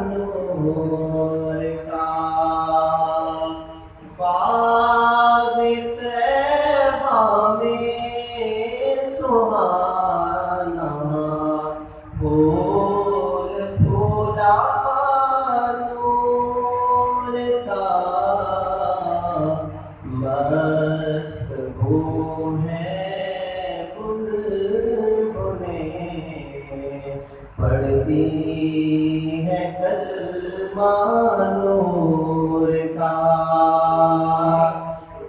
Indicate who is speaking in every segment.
Speaker 1: نور کا فاغ طیبہ میں سہانا پھول پھولا نور کا مست ہو ہے بلبلیں پڑھتی ہے کلمہ نور کا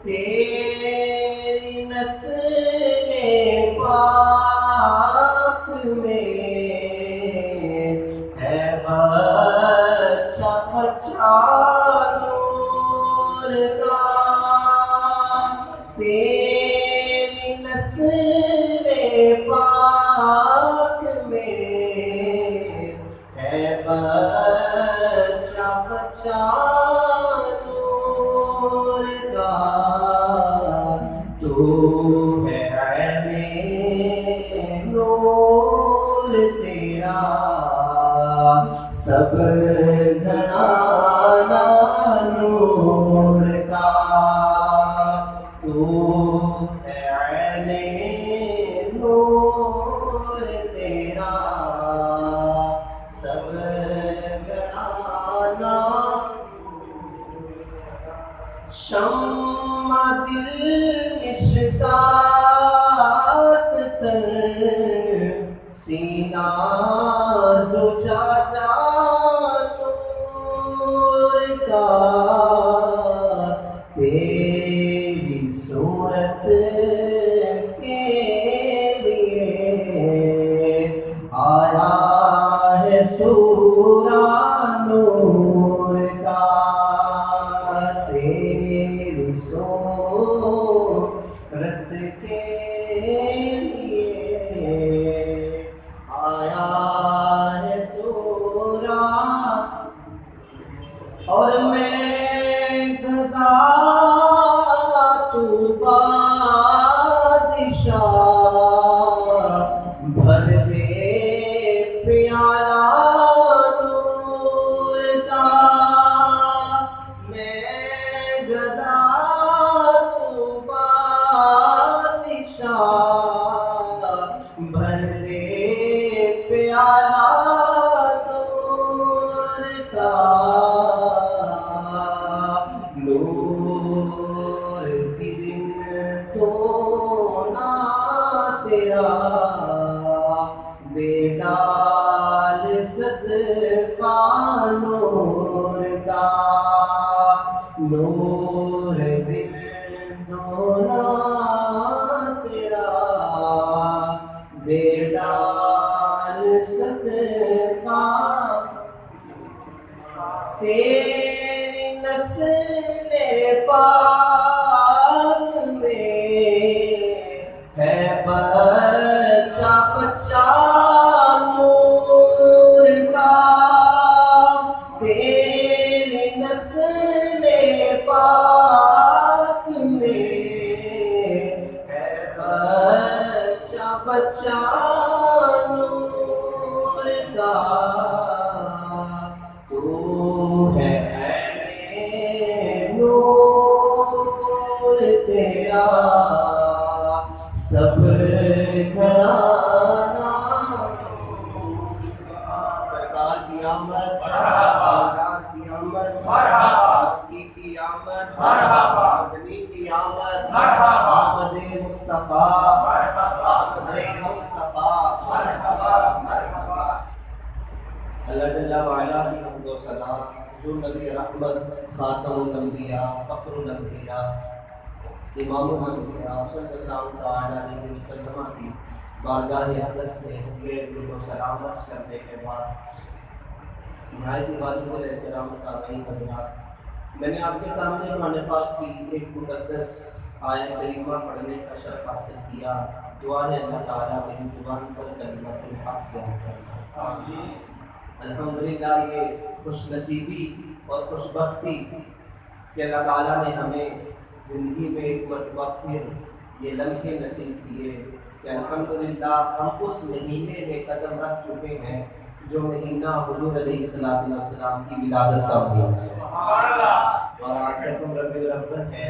Speaker 1: تیری نسل پاک میں ہے بچہ بچہ نور کا تیری نسل پاک میں ہے بچہ بچہ نور کا تو ہے عین نور تیرا سب گھرانہ نور کا تو ہے عین نور تیرا سب گھرانہ شمع دل مشکات تر سینہ زجاجہ نور کا تیری صورت کے لیے آیا ہے سورہ نور کا تیری صورت کے لیے آیا ہے سورہ اور میں گدا تو بادشاہ بھر دے پیالہ نور کا میں گدا تو بادشاہ بھر دے پیالہ نور کا نور کی دن تو نہ تیرا دے ڈال صدقہ نور کا نور دل دونا تیرا دے ڈال صدقہ تیری نسل پاک میں ہے بچہ بچہ نور کا تیری نسل پاک میں ہے بچہ بچہ نور کا تو ہے عین نور تیرا سب گھرانہ سرکار کی آمد سرکار کی آمد کی آمد مدنی کی آمد آمد مصطفیٰ آمد مصطفیٰ اللہ جل وعلا کی حمد و ثنا جو نبی رحمت خاتم الانبیاء فخر الانبیاء امام الانبیاء صلی اللہ تعالی علیہ وسلم کی بارگاہ اقدس میں درود و سلام عرض کرنے کے بعد نہایت واجب الاحترام سامعین حضرات میں نے آپ کے سامنے قرآن پاک کی ایک مقدس آیت کریمہ پڑھنے کا شرف حاصل کیا دعا ہے اللہ تعالیٰ میری زبان پر کلمۃ الحق بیان کرنا آمین الحمدللہ یہ خوش نصیبی اور خوش بختی کہ اللہ تعالیٰ نے ہمیں زندگی میں ایک مرتبہ پھر یہ لمحے نصیب کیے کہ الحمدللہ ہم اس مہینے میں قدم رکھ چکے ہیں جو مہینہ حضور علیہ السلام کی ولادت کا مہینہ ہے اور آج رقم ربیع الاول ہے،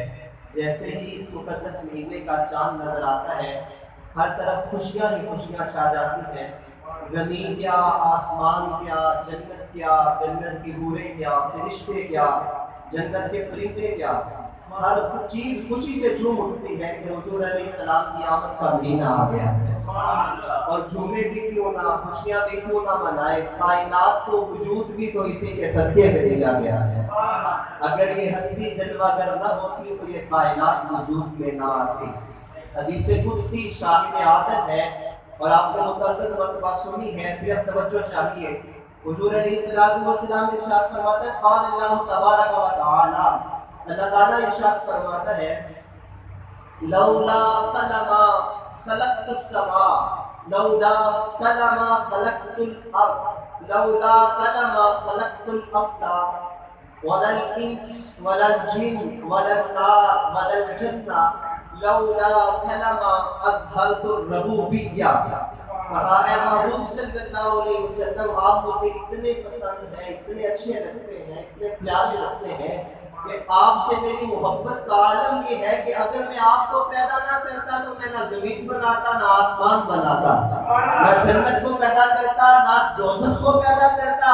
Speaker 1: جیسے ہی اس مقدس مہینے کا چاند نظر آتا ہے ہر طرف خوشیاں ہی خوشیاں چھا جاتی ہیں۔ زمین کیا، آسمان کیا، جنت کیا، جنت کی حوریں کیا، فرشتے کیا، جنت کے پرندے کیا، ہر چیز خوشی سے جھوم اٹھتی ہے کہ حضور علیہ السلام کی آمد کا مہینہ آ گیا ہے۔ اور جھومے بھی کیوں نہ، خوشیاں بھی کیوں نہ منائے، کائنات کو وجود بھی تو اسی کے صدقے میں دیا گیا ہے۔ اگر یہ ہستی جلوہ گر نہ ہوتی تو یہ کائنات وجود میں نہ آتی۔ حدیث قدسی شاہد عادت ہے اور آپ نے متعدد مرتبہ سنی ہے، صرف توجہ چاہیے۔ حضور علیہ السلام ارشاد فرماتا ہے، قال اللہ تبارک و تعالی، اللہ تعالیٰ ارشاد فرماتا ہے، لولا کلمہ خلقت السماء لولا کلمہ خلقت الارض لولا کلمہ خلقت الافلاک ولا الانس ولا الجن ولا النار ولا الجنہ لولا کلمہ اظہرت الربوبیہ۔ کہا اے محبوب صلی اللہ علیہ وسلم، آپ مجھے اتنے پسند ہیں، اتنے اچھے لگتے ہیں، اتنے پیارے لگتے ہیں کہ آپ سے میری محبت کا عالم یہ ہے کہ اگر میں آپ کو پیدا نہ کرتا تو میں نہ زمین بناتا، نہ آسمان بناتا، نہ جنت کو پیدا کرتا، نہ دوزخ کو پیدا کرتا۔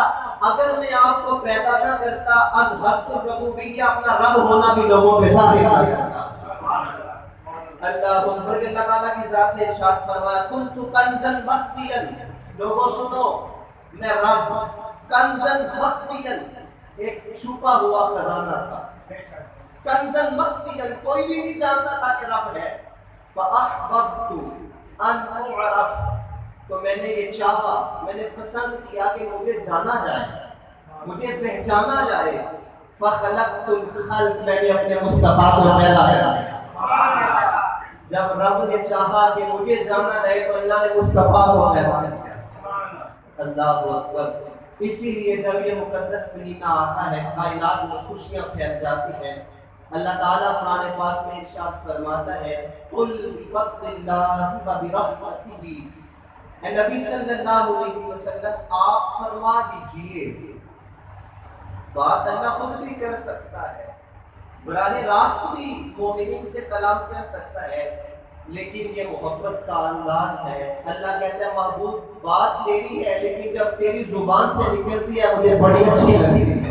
Speaker 1: اگر میں آپ کو پیدا نہ کرتا، اظہرت الربوبیہ، اپنا رب ہونا بھی لوگوں کے ساتھ نہ کرتا۔ اللہ اکبر کہ اللہ تعالیٰ کی ذات نے ارشاد فرمایا، کنت کنزا مخفیا، لوگوں سنو، میں رب، کنزا مخفیا، ایک چھپا ہوا خزانہ تھا، کنزا مخفیا، کوئی بھی نہیں جانتا تھا کہ رب ہے۔ فاحببت ان اعرف، تو میں نے یہ چاہا، میں نے پسند کیا کہ مجھے جانا جائے، مجھے پہچانا جائے۔ فخلقت الخلق، میں نے اپنے مصطفیٰ کو پیدا کیا۔ جب رب نے چاہا کہ مجھے جانا جائے تو اللہ نے مصطفیٰ کو پیدا کیا۔ اللہ اکبر۔ اسی لیے جب یہ مقدس مہینہ آتا ہے کائنات میں خوشیاں پھیل جاتی ہیں۔ اللہ تعالیٰ قرآن پاک میں ارشاد فرماتا ہے، قل بفضل اللہ وبرحمتہ، اے نبی صلی اللہ علیہ وسلم آپ فرما دیجئے، بات اللہ خود بھی کر سکتا ہے، براہ راست بھی مومنین سے کلام کر سکتا ہے، لیکن یہ محبت کا انداز ہے۔ اللہ کہتا ہے محبوب بات میری ہے، لیکن جب تیری زبان سے نکلتی ہے مجھے بڑی اچھی لگتی ہے۔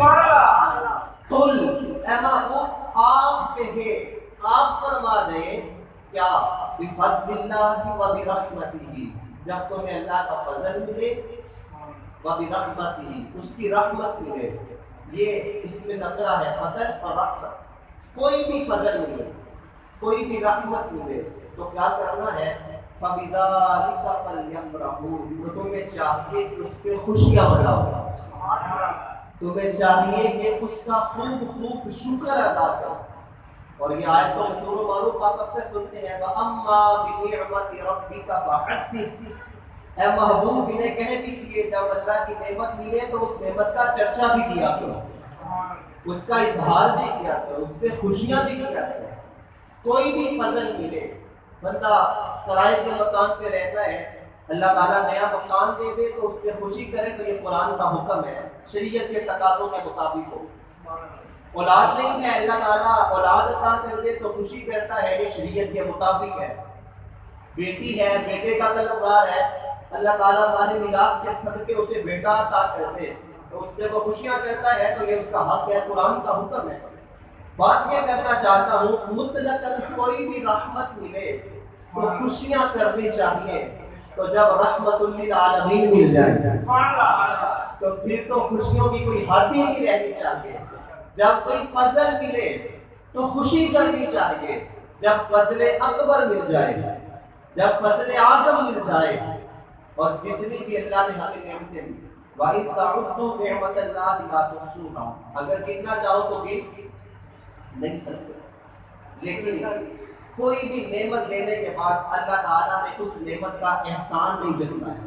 Speaker 1: قل، اے محبوب آپ کہے، آپ فرما دیں کیا، بفضل اللہ وبرحمتہ، جب تمہیں اللہ کا فضل ملے، وبرحمتہ، اس کی رحمت ملے۔ یہ اس میں نکرہ ہے، فضل اور رحمت۔ کوئی بھی فضل ملے، کوئی بھی رحمت ملے تو کیا کرنا ہے، فَبِذَلِكَ فَلْيَفْرَحُوا، تو تمہیں چاہیے کہ اس پہ خوشیاں مناؤ، تمہیں چاہیے کہ اس کا خوب خوب شکر ادا کرو۔ اور یہ آیت تو مشہور و معروف آپ اکثر سنتے ہیں، وَأَمَّا بِنِعْمَةِ رَبِّكَ فَحَدِّثْ، اے محبوب انہیں کہہ دیجئے جب اللہ کی نعمت ملے تو اس نعمت کا چرچا بھی کیا کرو، اس کا اظہار بھی کیا کرو، اس پہ خوشیاں بھی کیا کرو۔ کوئی بھی فضل ملے، بندہ کرائے کے مکان پہ رہتا ہے، اللہ تعالیٰ نیا مکان دے دے تو اس پہ خوشی کرے، تو یہ قرآن کا حکم ہے، شریعت کے تقاضوں کے مطابق ہو۔ اولاد نہیں ہے، اللہ تعالیٰ اولاد عطا کر دے تو خوشی کرتا ہے، یہ شریعت کے مطابق ہے۔ بیٹی ہے، بیٹے کا طلبگار ہے، اللہ تعالیٰ ماہ میلاد کے صدقے اسے بیٹا عطا کر دے تو اس پہ وہ خوشیاں کرتا ہے، تو یہ اس کا حق ہے، قرآن کا حکم ہے۔ بات یہ کرنا چاہتا ہوں، مطلقاً کوئی بھی رحمت ملے تو خوشیاں کرنی چاہیے۔ تو جب رحمت للعالمین مل جائے تو پھر تو خوشیوں کی کوئی حد ہی نہیں رہنی چاہیے۔ جب کوئی فضل ملے تو خوشی کرنی چاہیے، جب فضل اکبر مل جائے، جب فضل اعظم مل جائے، اور جتنی بھی اللہ نے ہمیں نعمتیں دی، وَإِذْ تَعُدُّوا نِعْمَتَ اللَّهِ لَا تُحْصُوهَا، اگر گننا چاہو تو گن نہیں سکتے، لیکن کوئی بھی نعمت لینے کے بعد اللہ تعالیٰ نے اس نعمت کا احسان نہیں جتلایا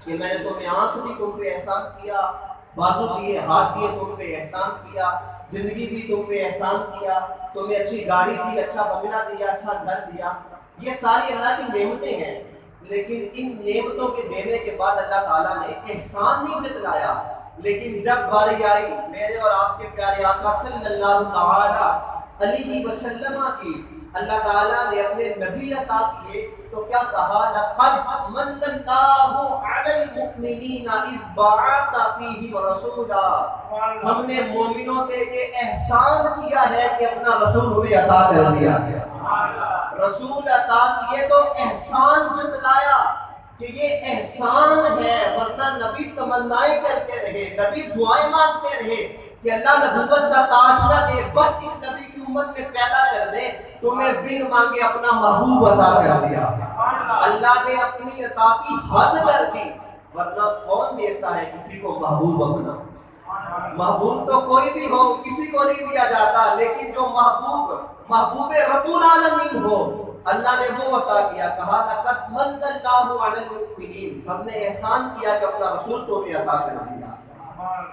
Speaker 1: کہ میں نے تمہیں آنکھ دی تم پہ احسان کیا، بازو دیے، ہاتھ دیے تم پہ احسان کیا، زندگی دی تم پہ احسان کیا، تمہیں اچھی گاڑی دی، اچھا بنگلہ دیا، اچھا گھر دیا۔ یہ ساری اللہ کی نعمتیں ہیں، لیکن ان نعمتوں کے دینے کے بعد اللہ تعالیٰ نے احسان نہیں جتلایا. لیکن جب باری آئی میرے اور آپ کے پیارے آقا صلی اللہ تعالی علیہ وسلم کی، اللہ تعالیٰ نے اپنے نبی عطا کیے تو کیا کہا؟ لَقَدْ مَنَّ اللَّهُ عَلَى الْمُؤْمِنِينَ إِذْ بَعَثَ فِيهِمْ رَسُولًا. ہم نے مومنوں پہ یہ احسان کیا ہے کہ اپنا رسول انہیں عطا کر دیا ہے. رسول عطا کیے تو احسان جتلایا کہ یہ احسان ہے، ورنہ نبی تمنائیں کرتے رہے، نبی دعائیں مانگتے رہے کہ اللہ نبوت کا تاج نہ دے، بس اس نبی کی امت میں پیدا کر دے. تمہیں بن مانگے اپنا محبوب عطا کر دیا. اللہ نے اپنی عطا کی حد کر دی، ورنہ کون دیتا ہے کسی کو محبوب اپنا؟ محبوب تو کوئی بھی ہو، کسی کو نہیں دیا جاتا، لیکن جو محبوب رب العالمین ہو اللہ نے وہ عطا کیا. کہا لقد من اللہ علی المؤمنین، ہم نے احسان کیا کہ اپنا رسول تو بھی عطا کر دیا.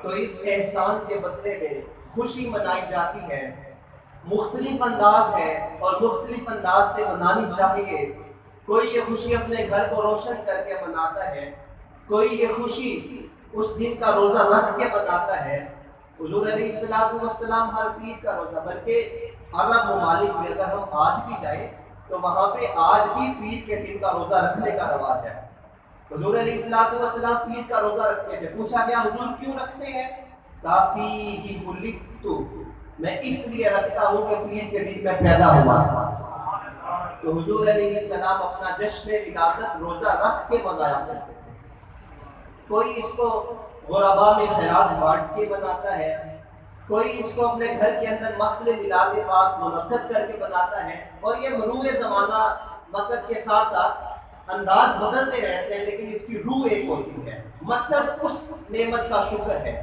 Speaker 1: تو اس احسان کے بدلے میں خوشی منائی جاتی ہے. مختلف انداز ہے اور مختلف انداز سے منانی چاہیے. کوئی یہ خوشی اپنے گھر کو روشن کر کے مناتا ہے، کوئی یہ خوشی اس دن کا روزہ رکھ کے مناتا ہے. حضور علیہ السلام ہر پیر کا روزہ، بلکہ عرب ممالک میں اگر ہم آج بھی جائیں تو وہاں پہ آج بھی پیر کے دن کا روزہ رکھنے کا رواج ہے. حضور علیہ السلام پیر کا روزہ رکھتے تھے. پوچھا گیا حضور کیوں رکھتے ہیں؟ کافی ہی ولدت، میں اس لیے رکھتا ہوں کہ پیر کے دن میں پیدا ہوا تھا. تو حضور علیہ السلام اپنا جشن ولادت روزہ رکھ کے منایا کرتے تھے. کوئی اس کو غربا میں خیرات بانٹ کے بناتا ہے، کوئی اس کو اپنے گھر کے اندر محفل میلاد پاک منعقد کر کے بناتا ہے. اور یہ مرور زمانہ وقت کے ساتھ ساتھ انداز بدلتے رہتے ہیں، لیکن اس کی روح ایک ہوتی ہے. مقصد اس نعمت کا شکر ہے.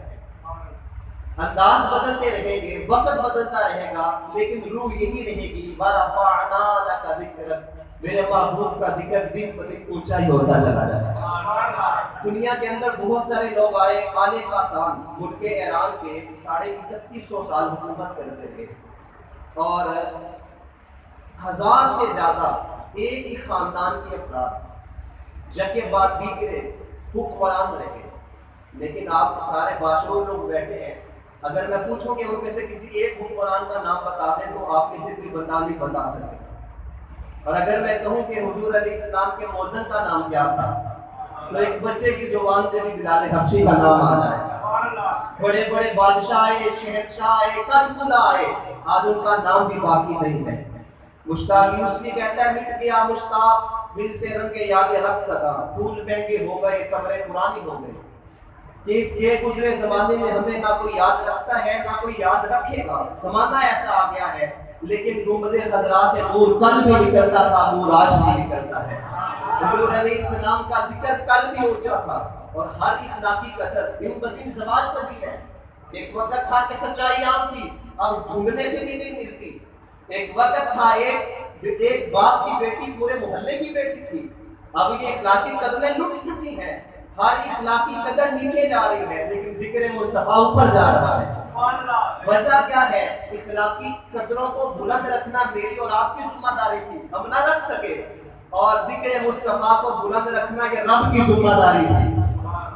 Speaker 1: انداز بدلتے رہیں گے، وقت بدلتا رہے گا، لیکن روح یہی رہے گی. وَرَفَعْنَا لَكَ ذِكْرَكَ، میرے محبوب کا ذکر دن پر دن اونچا ہی ہوتا چلا جائے گا. دنیا کے اندر بہت سارے لوگ آئے، آنے کا سان ملک ایران کے 3150 سال حکومت کرتے تھے، اور 1000 سے زیادہ ایک ہی خاندان کے افراد یکے بعد دیگرے حکمران رہے. لیکن آپ سارے بادشاہ لوگ بیٹھے ہیں، اگر میں پوچھوں کہ ان میں سے کسی ایک حکمران کا نام بتا دیں تو آپ میں سے کوئی بندہ نہیں بتا سکے. اور اگر میں کہوں کہ حضور علیہ السلام کے موزن کا نام کیا تھا تو ایک بچے کی زبان پہ بھی بلال حبشی کا نام آ جائے. بڑے بڑے بادشاہ آئے، شہنشاہ آئے، قلقلہ آئے، آج ان کا نام بھی باقی نہیں ہے. مشتاق یوسفی کہتا ہے مٹ گیا مشتاق دل سے رنگ یاد رفت کا، پھول مہنگے ہو گئے قبریں پرانی ہو گئی. کہ اس یہ گزرے زمانے میں ہمیں نہ کوئی یاد رکھتا ہے نہ کوئی یاد رکھے گا. زمانہ ایسا آ گیا ہے، لیکن گنبد خضرا سے نور کل بھی نکلتا تھا، نور آج بھی نکلتا ہے. حضور علیہ السلام کا ذکر کل بھی اونچا تھا، اور ہر اخلاقی قدر دن بدن زوال پذیر ہے. ایک وقت تھا کہ سچائی عام تھی، اب ڈھونڈنے سے بھی نہیں ملتی. ایک وقت تھا ایک باپ کی بیٹی پورے محلے کی بیٹی تھی، اب یہ اخلاقی قدریں لٹ چکی ہیں. ہر اخلاقی قدر نیچے جا رہی ہے، لیکن ذکر مصطفیٰ اوپر جا رہا ہے. وجہ کیا ہے؟ اخلاقی قدروں کو بلند رکھنا میری اور آپ کی ذمہ داری تھی، ہم نہ رکھ سکے، اور ذکر مصطفیٰ کو بلند رکھنا یہ رب کی ذمہ داری تھی.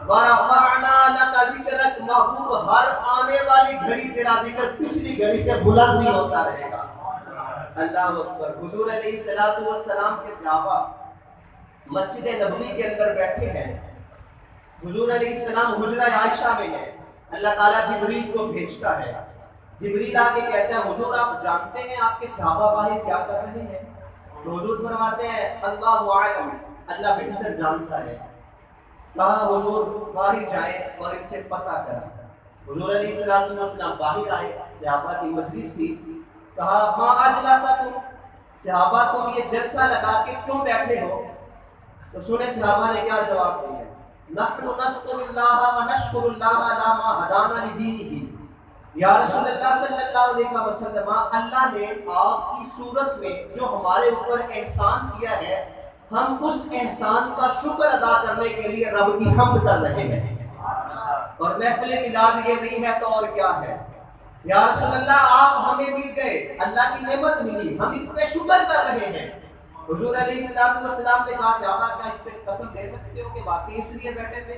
Speaker 1: وَرَفَعْنَا لَكَ ذِكْرَكَ، محبوب ہر آنے والی گھڑی تیرا ذکر پچھلی گھڑی سے بلند ہی ہوتا رہے گا. اللہ اکبر. حضور علیہ السلام کے صحابہ مسجد نبوی کے اندر بیٹھے ہیں. حضور علیہ السلام حجرہ عائشہ میں ہیں. اللہ تعالیٰ جبریل کو بھیجتا ہے. جبریل آ کے کہتا ہے حضور آپ جانتے ہیں آپ کے صحابہ باہر کیا کر رہے ہیں؟ تو حضور فرماتے ہیں اللہ عالم، اللہ بہتر جانتا ہے. کہا حضور باہر جائیں اور ان سے پتہ کریں. حضور علیہ السلام باہر آئے، صحابہ کی مجلس تھی. کہا ما اجلسکم، صحابہ تم یہ جلسہ لگا کے کیوں بیٹھے ہو؟ تو سنیں صحابہ نے کیا جواب دیا. نحن نذکر اللہ ونشکر اللہ علی ما ہدانا لدینہ. یا رسول اللہ صلی اللہ علیہ وسلم، اللہ نے آپ کی صورت میں جو ہمارے اوپر احسان کیا ہے، ہم اس احسان کا شکر ادا کرنے کے لیے رب کی حمد کر رہے ہیں. اور محفل میلاد یہ نہیں ہے تو اور کیا ہے؟ یا رسول اللہ آپ ہمیں مل گئے، اللہ کی نعمت ملی، ہم اس پہ شکر کر رہے ہیں. حضور علیہ السلام نے کہا صحابہ کیا اس پہ قسم دے سکتے ہو کہ واقعی اس لیے بیٹھے تھے؟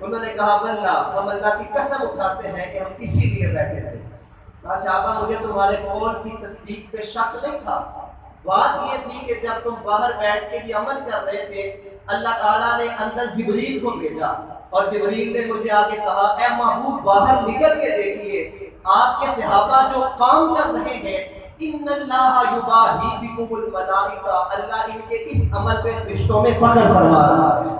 Speaker 1: انہوں نے کہا واللہ ہم اللہ کی قسم اٹھاتے ہیں کہ ہم اسی لیے بیٹھے تھے۔ کہا صحابہ مجھے تمہارے قول کی تصدیق پہ شک نہیں تھا، بات یہ تھی کہ جب تم باہر بیٹھ کے یہ عمل کر رہے تھے اللہ تعالیٰ نے اندر جبریل کو بھیجا اور جبریل نے مجھے آگے کہا اے محبوب باہر نکل کے دیکھیے آپ کے صحابہ جو کام کر رہے ہیں ان اللہ یباہی بکم الملائکہ، اللہ ان کے اس عمل پہ فرشتوں میں فخر فرما رہا ہے۔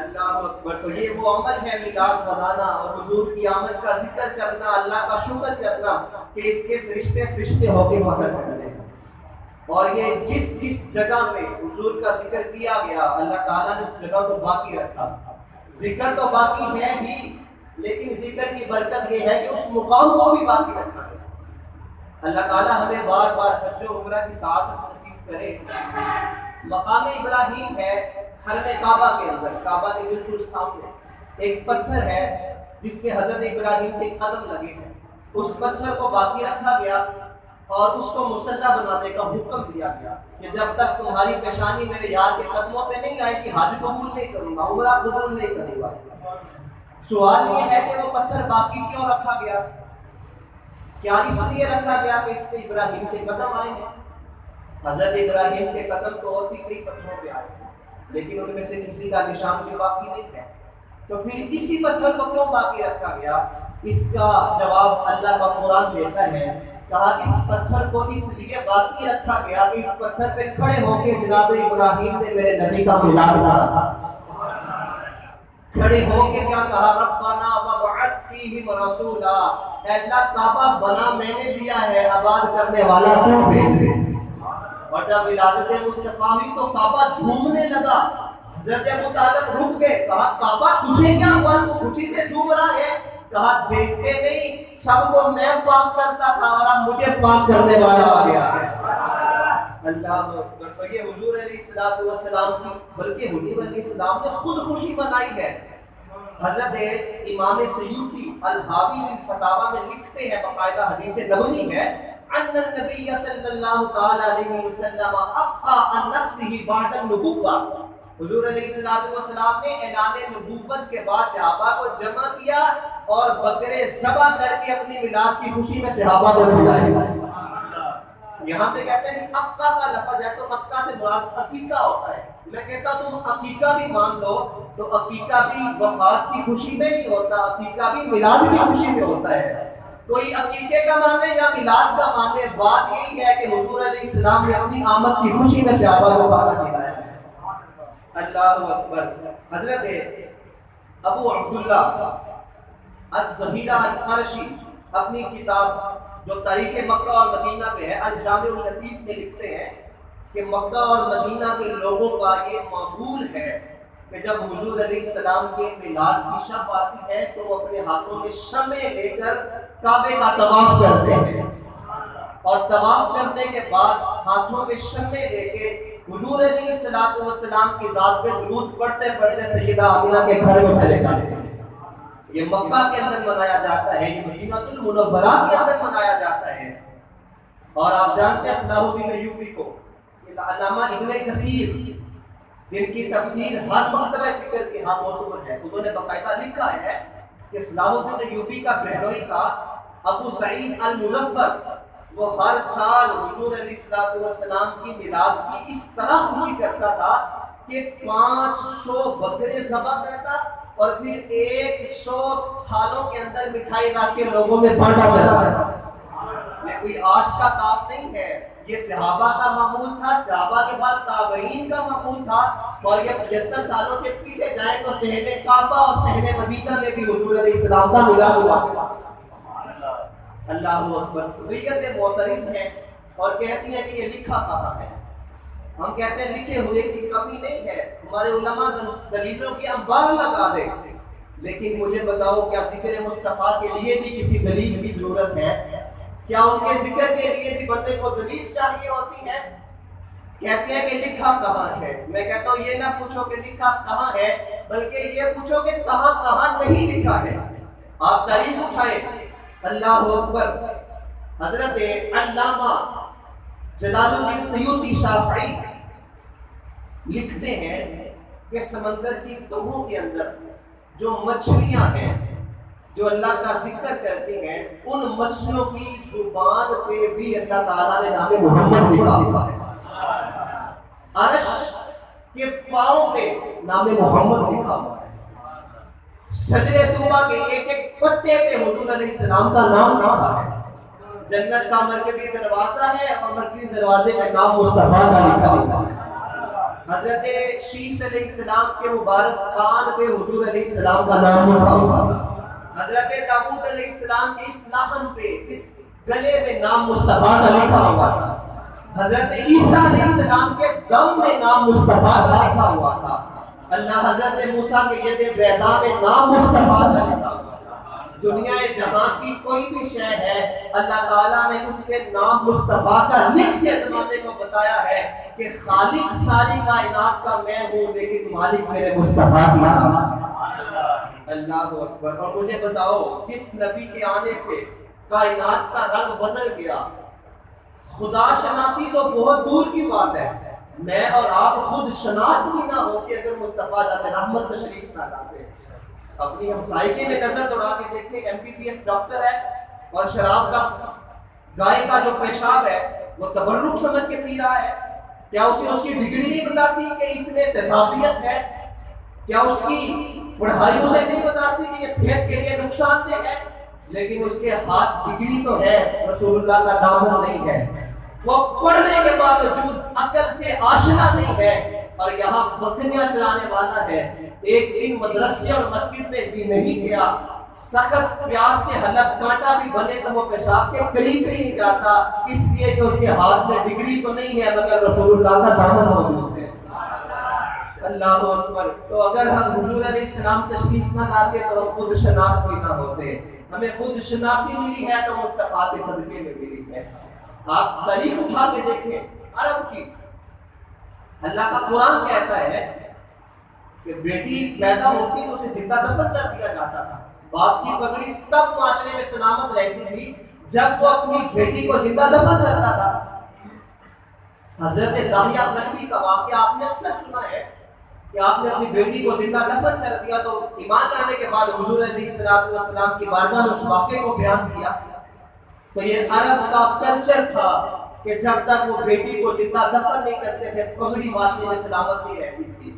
Speaker 1: اللہ اکبر۔ تو یہ وہ عمل ہے میلاد منانا اور حضور کی آمد کا ذکر کرنا، اللہ کا شکر کرنا کہ اس کے فرشتے ہو کے فخر کرتے ہیں۔ اور یہ جس جگہ میں حضور کا ذکر کیا گیا اللہ تعالیٰ نے اس جگہ کو باقی رکھا۔ ذکر تو باقی ہے ہی لیکن ذکر کی برکت یہ ہے کہ اس مقام کو بھی باقی رکھا گیا۔ اللہ تعالیٰ ہمیں بار بار حج و عمرہ کی سعادت نصیب کرے۔ مقام ابراہیم ہے حرم کعبہ کے اندر، کعبہ کے بالکل سامنے ایک پتھر ہے جس پہ حضرت ابراہیم کے قدم لگے ہیں۔ اس پتھر کو باقی رکھا گیا اور اس کو مصلی بنانے کا حکم دیا گیا کہ جب تک تمہاری پیشانی میرے یار کے قدموں پہ نہیں آئے گی حج قبول نہیں کروں گا، عمرہ قبول نہیں کروں گا۔ سوال یہ ہے کہ وہ پتھر باقی کیوں رکھا گیا؟ کیا اس لیے رکھا گیا کہ اس پہ ابراہیم کے قدم آئے ہیں؟ حضرت ابراہیم کے قدم تو اور بھی کئی پتھروں پہ آئے تھے لیکن ان میں سے کسی کا نشان بھی باقی نہیں ہے، تو پھر اسی پتھر کو کیوں باقی رکھا گیا؟ اس کا جواب اللہ کا قرآن دیتا ہے، کہا اس پتھر کو اس لیے باقی رکھا گیا کہ اس پتھر پہ کھڑے ہو کے جناب ابراہیم نے میرے نبی کا میلاد پڑھا۔ کھڑے ہو کے کیا کہا؟ ربنا وابعث فیہم رسولا، اے اللہ کعبہ بنا میں نے دیا ہے، آباد کرنے والا تو بھیج دے۔ اور جب ولادت مصطفیٰ ہوئی تو کعبہ جھومنے لگا، حضرت ابو طالب رک گئے، کہا کعبہ تجھے کیا ہوا، تو خوشی سے جھوم رہا ہے؟ کہا دیکھتے نہیں سب کو میں پاک کرتا تھا اور اب مجھے پاک کرنے والا آ گیا ہے۔ اللہ اکبر۔ تو یہ حضور علیہ السلام کی بلکہ حضور علیہ السلام نے خود خوشی منائی ہے۔ حضرت امام سیوطی الحاوی للفتاوی میں لکھتے ہیں، باقاعدہ حدیث نبوی ہے، ان النبی صلی اللہ تعالی علیہ وسلم اخفى عن نفسه بعد النبوہ، حضور علیہ السلام نے اعلان نبوت کے بعد صحابہ کو جمع کیا اور بکرے ذبح کر کے اپنی میلاد کی خوشی میں صحابہ کو کھلائے۔ یہاں پہ کہتے ہیں عقیقہ کا لفظ ہے تو عقیقہ سے مراد عقیقہ ہوتا ہے۔ میں کہتا ہوں تم عقیقہ بھی مان لو تو عقیقہ بھی وفات کی خوشی میں نہیں ہوتا، عقیقہ بھی میلاد کی خوشی میں ہوتا ہے۔ کوئی عقیقے کا مانے یا میلاد کا مانے، بات یہی ہے کہ حضور علیہ السلام نے اپنی آمد کی خوشی میں صحابہ کو کھانا کھلایا ہے۔ اللہ اکبر۔ حضرت ابو عبداللہ الظہیرہ القرشی اپنی کتاب جو تاریخ مکہ اور مدینہ پہ ہے الجامع اللطیف میں لکھتے ہیں کہ مکہ اور مدینہ کے لوگوں کا یہ معمول ہے کہ جب حضور علیہ السلام کے میلاد کی شب آتی ہے تو وہ اپنے ہاتھوں میں شمع لے کر کعبے کا طواف کرتے ہیں اور طواف کرنے کے بعد ہاتھوں میں شمع لے کے حضور علیہ السلام کی ذات پہ درود پڑھتے پڑھتے سیدہ آمنہ کے گھر میں چلے جاتے ہیں۔ یہ مکہ کے اندر منایا جاتا ہے، یہ مدینہ المنورہ کے اندر منایا جاتا ہے۔ اور آپ جانتے ہیں صلاح الدین ایوبی کو، علامہ ابن کثیر جن کی تفسیر ہر مکتبہ فکر کے ہاں معتبر ہے، انہوں نے باقاعدہ لکھا ہے کہ صلاح الدین ایوبی کا بہنوئی تھا ابو سعید المظفر، وہ ہر سال حضور علیہ السلام کی میلاد کی اس طرح خوشی کرتا تھا کہ 500 بکرے ذبح کرتا اور پھر 100 تھالوں کے اندر مٹھائی رکھ کے لوگوں میں بانٹا کرتا۔ یہ کوئی آج کا کام نہیں ہے، یہ صحابہ کا معمول تھا، صحابہ کے بعد تابعین کا معمول تھا، اور یہ 75 سالوں سے پیچھے جائیں تو صحن کعبہ اور صحن مدینہ میں بھی حضور علیہ السلام کا میلاد ہوا۔ اللہ اکبر۔ طبیعت معترض ہیں اور کہتی ہیں کہ یہ لکھا کہاں ہے؟ ہم کہتے ہیں لکھے ہوئے کی کمی نہیں ہے، ہمارے علماء دلیلوں کی انبار لگا دیں، لیکن مجھے بتاؤ کیا ذکر مصطفیٰ کے لیے بھی کسی دلیل کی ضرورت ہے؟ کیا ان کے ذکر کے لیے بھی بندے کو دلیل چاہیے ہوتی ہے؟ کہتے ہیں کہ لکھا کہاں ہے؟ میں کہتا ہوں یہ نہ پوچھو کہ لکھا کہاں ہے، بلکہ یہ پوچھو کہ کہاں کہاں نہیں لکھا ہے۔ آپ تاریخ اٹھائیں۔ اللہ اکبر۔ حضرت علامہ جلال الدین سیوطی شافعی لکھتے ہیں کہ سمندر کی تہوں کے اندر جو مچھلیاں ہیں جو اللہ کا ذکر کرتی ہیں، ان مچھلیوں کی زبان پہ بھی اللہ تعالیٰ نے نام محمد لکھا ہوا ہے، عرش کے پاؤں پہ نام محمد لکھا ہوا ہے، شجرے طوبہ کے ایک ایک پتے پہ حضور علیہ السلام کا نام لکھا ہے، جنت کا مرکزی دروازہ ہے اور مرکزی دروازے کا نام مصطفیٰ کا لکھا ہوا ہے، حضرت شیس علیہ السلام کے مبارک کان پہ حضور علیہ السلام کا نام لکھا ہوا ہے، حضرت داؤد علیہ السلام کے اس ناخن پہ، اس گلے میں نام مصطفیٰ کا لکھا ہوا تھا، حضرت عیسیٰ علیہ السلام کے دم میں نام مصطفیٰ کا لکھا ہوا تھا، اللہ حضرت موسیٰ کے ید بیضاء میں نام مصطفیٰ کا لکھا ہوا تھا، دنیا جہاں کی کوئی بھی شے ہے اللہ تعالیٰ نے اس کے نام مصطفیٰ کا لکھ کے زمانے کو بتایا ہے کہ خالق ساری کائنات کا میں ہوں لیکن مالک میرے مصطفیٰ کی نام۔ اللہ اکبر۔ اور مجھے بتاؤ، جس نبی کے آنے سے کائنات کا رنگ بدل گیا، خدا شناسی تو بہت دور کی بات ہے، میں اور آپ خود شناس بھی نہ ہوتے اگر مصطفیٰ ذات رحمت تشریف نہ لاتے۔ اپنی ہمسائیگی میں نظر دوڑا کے دیکھیں، MBBS ڈاکٹر ہے اور شراب کا، گائے کا جو پیشاب ہے وہ تبرک سمجھ کے پی رہا ہے، کیا اسے اس کی ڈگری نہیں بتاتی کہ اس میں تیزابیت ہے؟ کیا اس کی پڑھائیوں سے نہیں بتاتی کہ یہ صحت کے لیے نقصان دہ ہے؟ لیکن اس کے ہاتھ ڈگری تو ہے، رسول اللہ کا دامن نہیں ہے، وہ پڑھنے کے باوجود عقل سے آشنا نہیں ہے اور یہاں بکریاں چلانے والا ہے، ایک دن مدرسے اور مسجد میں بھی نہیں گیا، سخت پیاس سے حلق کانٹا بھی بنے تو وہ پیشاب کے قریب بھی نہیں جاتا، اس لیے کہ اس کے ہاتھ میں ڈگری تو نہیں ہے مگر رسول اللہ کا دامن موجود ہے۔ اللہ اکبر۔ تو اگر ہم حضور علیہ السلام تشریف نہ لاتے تو ہم خود شناس بھی نہ ہوتے، ہمیں خود شناسی ملی ہے تو مصطفیٰ کے صدقے میں ملی ہے۔ آپ تاریخ اٹھا کے دیکھیں عرب کی، اللہ کا قرآن کہتا ہے کہ بیٹی پیدا ہوتی تو اسے زندہ دفن کر دیا جاتا تھا، باپ کی پگڑی تب معاشرے میں سلامت رہتی تھی جب وہ اپنی بیٹی کو زندہ دفن کرتا تھا۔ حضرت داہیہ کلبی کا واقعہ آپ نے اکثر سنا ہے کہ آپ نے اپنی بیٹی کو زندہ دفن کر دیا تو ایمان لانے کے بعد حضور علیہ السلام کی بارگاہ میں اس واقعے کو بیان کیا۔ تو یہ عرب کا کلچر تھا کہ جب تک وہ بیٹی کو زندہ دفن نہیں کرتے تھے پگڑی معاشرے میں سلامت نہیں رہتی تھی۔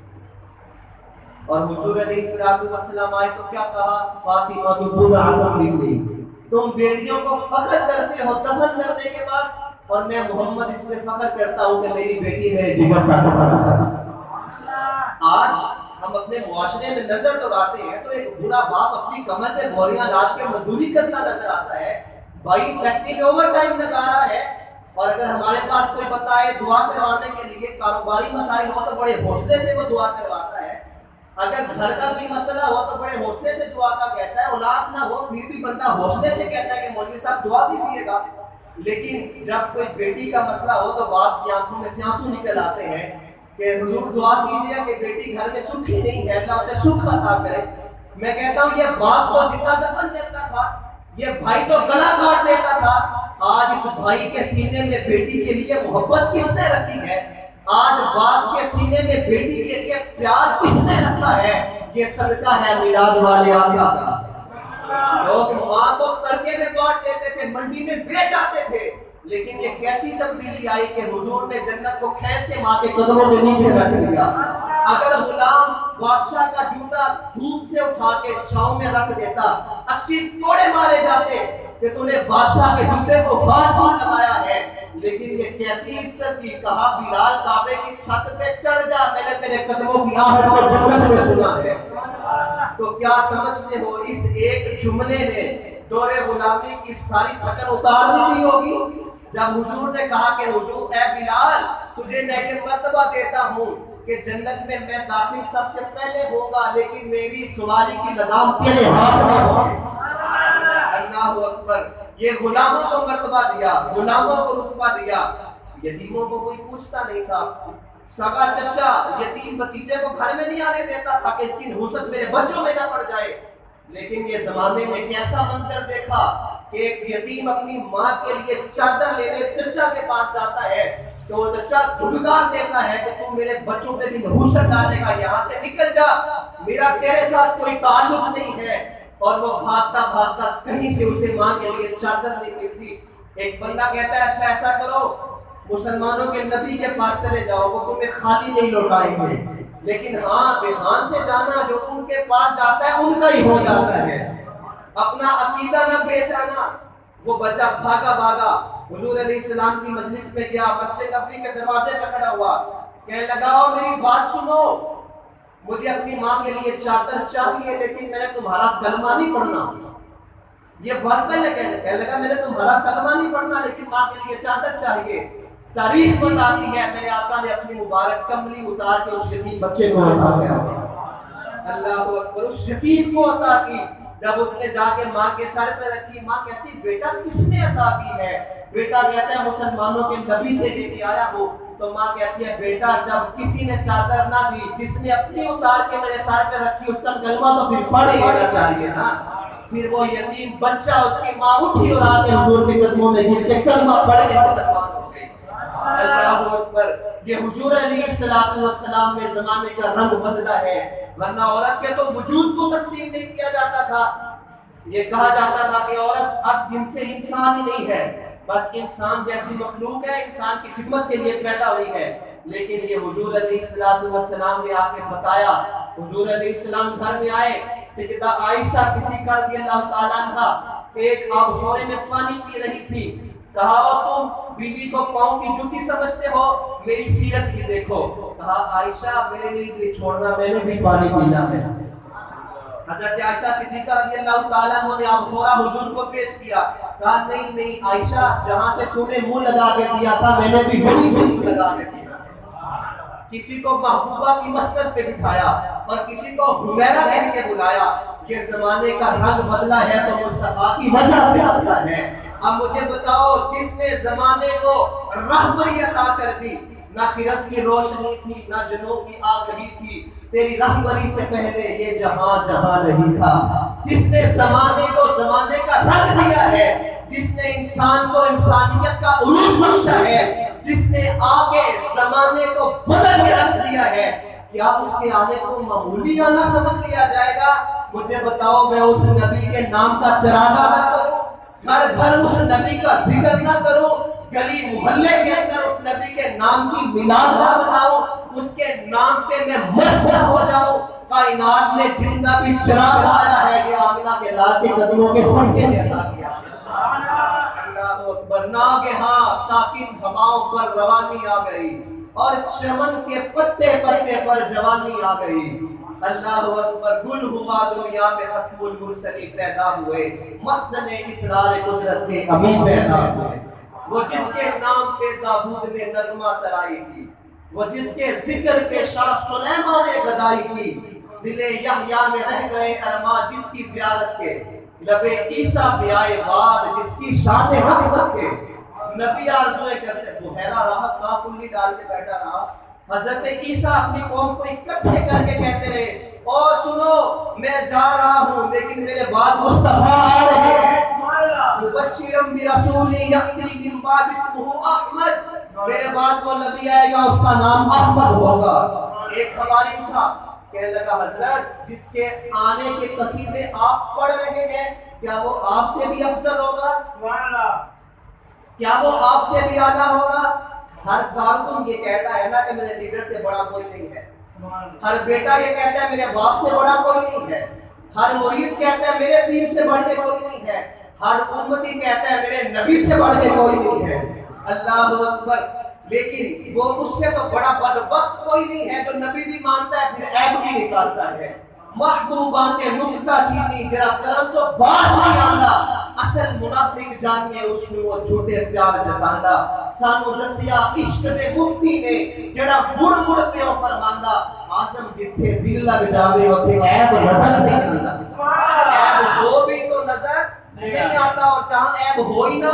Speaker 1: اور حضور علیہ السلام آئے تو کیا کہا؟ فاطمہ بضعۃ منی، تم بیٹیوں کو فخر کرتے ہو دفن کرنے کے بعد، اور میں محمد اس پہ فخر کرتا ہوں کہ میری بیٹی میرے جگر کا ٹکڑا ہے۔ آج ہم اپنے معاشرے میں نظر دوڑاتے ہیں تو ایک بوڑھا باپ اپنی کمر پہ بوریاں لاد کے مزدوری کرتا نظر آتا ہے، بھائی فیکٹری میں اوور ٹائم لگا رہا ہے، اور اگر ہمارے پاس کوئی بتائے دعا کروانے کے لیے کاروباری مسائل ہو تو بڑے حوصلے سے وہ دعا کرواتا ہے، اگر گھر کا کوئی مسئلہ ہو تو بڑے حوصلے سے دعا کا کہتا ہے، اولاد نہ ہو پھر بھی بندہ حوصلے سے کہتا ہے کہ مولوی صاحب دعا دیجیے گا۔ لیکن جب کوئی بیٹی کا مسئلہ ہو تو باپ کی آنکھوں میں سے آنسو نکل آتے ہیں کہ حضور دعا کیجیے کہ بیٹی گھر میں سکھ ہی نہیں ہے، اللہ اسے سکھ عطا کرے۔ میں کہتا ہوں یہ باپ کو زندہ دفن کرتا تھا، یہ بھائی تو گلا کاٹ دیتا تھا، آج اس بھائی کے سینے میں بیٹی کے لیے محبت کس نے رکھی ہے؟ آج باپ کے سینے میں بیٹی کے لیے پیار کس نے رکھا ہے؟ یہ صدقہ ہے میلاد والے آقا کا۔ لوگ ماں کو ترکے میں بانٹ دیتے تھے، منڈی میں بیچ آتے تھے، لیکن یہ کیسی تبدیلی آئی کہ حضور نے جنت کو کھینچ کے ماں کے قدموں کے نیچے رکھ دیا۔ اگر غلام بادشاہ کا جوتا دھوپ سے اٹھا کے چھاؤں میں رکھ دیتا 80 کوڑے مارے جاتے کہ تو نے بادشاہ کے جوتے کو بار بار لگایا ہے، لیکن یہ کیسی عزت تھی، کہا بلال کعبے کی چھت پہ چڑھ جا، میں نے تیرے قدموں کی آہٹ کو جنت میں سنا ہے۔ تو کیا سمجھتے ہو اس ایک جملے نے دور غلامی کی ساری تھکن اتار نہیں دی ہوگی؟ جب حضور نے کہا کہ حضور اے بلال تجھے میں یہ مرتبہ دیتا ہوں کہ جنت میں میں داخل سب سے پہلے ہوگا لیکن میری سواری کی لگام تیرے ہاتھ میں ہوگی۔ اللہ اکبر۔ یہ غلاموں کو مرتبہ دیا، غلاموں کو رتبہ دیا، یتیموں کو کوئی پوچھتا نہیں تھا، سگا چچا یتیم بھتیجے کو گھر میں نہیں آنے دیتا تھا کہ اس کی نحوست میرے بچوں میں نہ پڑ جائے۔ لیکن یہ زمانے میں کیسا منظر دیکھا کہ ایک یتیم اپنی ماں کے لیے چادر لینے چچا کے پاس جاتا ہے تو وہ چچا دھڑکار دیتا ہے کہ تم میرے بچوں پہ بھی نحوست ڈالے گا، یہاں سے نکل جا، میرا تیرے ساتھ کوئی تعلق نہیں ہے. اور وہ بھاگتا بھاگتا کہیں سے اسے ماں کے لیے چادر نہیں ملتی. ایک بندہ کہتا ہے اچھا ایسا کرو، مسلمانوں کے نبی کے پاس چلے جاؤ، وہ تمہیں خالی نہیں لوٹائیں گے، لیکن ہاں دھیان سے جانا جو ان کے پاس جاتا ہے ان کا ہی ہو جاتا ہے. اپنا عقیدہ نہ بیچانا. وہ بچہ بھاگا بھاگا حضور علیہ السلام کی مجلس میں گیا، مسجد نبوی کے دروازے پہ کھڑا ہوا، کہنے لگا میری بات سنو، مجھے اپنی ماں کے لیے چادر چاہیے لیکن میں نے تمہارا کلمہ نہیں پڑھنا. یہ ورکن ہے، کہنے لگا میں نے تمہارا کلمہ نہیں پڑھنا لیکن ماں کے لیے چادر چاہیے. تاریخ بتاتی ہے میرے آقا نے اپنی مبارک کملی اتار کے اس یتیم بچے کو عطا کیا. اللہ اکبر. اس یتیم کو عطا کی. جب اس نے جا کے ماں کے سر پہ رکھی، ماں کہتی بیٹا کس نے عطا کی ہے؟ بیٹا کہتا ہے مسلمانوں کے نبی سے لے کے آیا ہو. تو ماں کہتی ہے بیٹا جب کسی نے چادر نہ دی، جس نے اپنی اتار کے میرے سر پہ رکھی اس کا کلمہ تو پھر پڑھ لینا چاہیے نا. پھر وہ یتیم بچہ، اس کی ماں اٹھی اور آ کے حضور کے قدموں میں گر کے کلمہ پڑھ کے مسلمان ہو گئی. اللہ اکبر. یہ حضور علیہ السلام میں زمانے کا رنگ بدلا ہے، ورنہ عورت کے تو وجود کو تسلیم نہیں کیا جاتا تھا. یہ کہا جاتا تھا کہ عورت اب جن سے انسان ہی نہیں ہے، بس انسان جیسی مخلوق ہے، انسان کی خدمت کے لیے پیدا ہوئی ہے. لیکن یہ حضور علیہ السلام نے آ کے بتایا. حضور علیہ السلام گھر میں آئے، سیدہ عائشہ صدیقہ رضی اللہ تعالیٰ عنہا ایک آبخورے میں پانی پی رہی تھی. کہا تم بیوی کو پاؤں کی جوتی سمجھتے ہو، میری سیرت بھی دیکھو. کہا عائشہ میرے لیے بھی چھوڑنا، میں نے بھی پانی پینا ہے. حضرت عائشہ صدیقہ رضی اللہ تعالیٰ عنہ نے آبخورا حضور کو پیش کیا. کہا نہیں نہیں عائشہ، جہاں سے تم نے منہ لگا کے پیا تھا میں نے بھی وہیں سے منہ لگا کے پیا. کسی کو محبوبہ کی مسند پہ بٹھایا اور کسی کو حمیرہ کہہ کے بلایا. یہ زمانے کا رنگ بدلا ہے تو مصطفیٰ کی وجہ سے بدلا ہے. اب مجھے بتاؤ، جس نے زمانے کو رہبری عطا کر دی، نہ خرد کی روشنی تھی نہ جنوں کی آگہی تھی، تیری رہبری سے پہلے یہ جہاں جہاں نہیں تھا. جس نے زمانے کو زمانے کا رنگ دیا ہے، جس نے انسان کو انسانیت کا عروج بخشا ہے، جس نے آگے زمانے کو بدل کے رکھ دیا ہے، کیا اس کے آنے کو معمولی آنا سمجھ لیا جائے گا؟ مجھے بتاؤ، میں اس نبی کے نام کا چراغا نہ کروں، گھر گھر اس نبی کا ذکر نہ کروں، گلی محلے کے اندر اس نبی کے نام کی میلاد نہ بناؤں، اس کے نام پہ میں مست نہ ہو جاؤں؟ کائنات میں جتنا بھی چراغ آیا ہے یہ آمنہ کے لال کے قدموں کے صدقے میں عطا کیا. اللہ اکبر. ناگہاں ساکن ہواؤں پر روانی آ گئی اور چمن کے پتے پتے پر جوانی آ گئی. اللہ اکبر. گل ہوا دنیا میں ختم المرسلی پیدا ہوئے، مخزن اسرار قدرت کے امین پیدا ہوئے. وہ جس کے نام پہ داؤد نے نغمہ سرائی کی، وہ جس کے ذکر پہ شاہ سلیمان نے گدائی کی، دل یحییٰ میں رہ گئے ارماں جس کی زیارت کے، لب عیسیٰ پہ آئے وعد جس کی شان رحمت کے. نبی آرزویں کرتے، بحیرہ راحت ماں کلی ڈال کے بیٹھا رہا. حضرت عیسیٰ اپنی قوم کو اکٹھے کر کے کہتے رہے، اور سنو میں جا رہا ہوں لیکن میرے بعد مصطفیٰ آ رہے ہیں. مبشرم برسول یأتی من بعد اسمہ احمد، میرے بعد وہ نبی آئے گا اس کا نام احمد ہوگا. ایک حواری اٹھا، کہنے لگا حضرت جس کے آنے کے قصیدے آپ پڑھ رہے ہیں کیا وہ آپ سے بھی افضل ہوگا؟ کیا وہ آپ سے بھی اعلیٰ ہوگا؟ ہر کارکن یہ کہتا ہے نا کہ میرے لیڈر سے بڑا کوئی نہیں ہے. ہر بیٹا یہ کہتا ہے میرے باپ سے بڑا کوئی نہیں ہے. ہر مرید کہتا ہے میرے پیر سے بڑھ کے کوئی نہیں ہے. ہر امتی کہتا ہے میرے نبی سے بڑھ کے کوئی نہیں ہے. اللہ اکبر. لیکن وہ اس سے تو بڑا بدبخت کوئی نہیں ہے جو نبی بھی مانتا ہے پھر عیب بھی نکالتا ہے. محبوبان کے نکتہ چینی جرا کرم تو باز نہیں آندا، اصل منافق جان میں اس میں وہ جھوٹے پیار جتاندا. سانو دسیا عشق دے مفتی نے جڑا مڑ مڑ پیو فرماندا، آزم جتھے دل لگ جاوے اوتھے عیب نظر نہیں آندا. عیب ہو بھی تو نظر نہیں آتا، اور جہاں عیب ہو ہی نہ،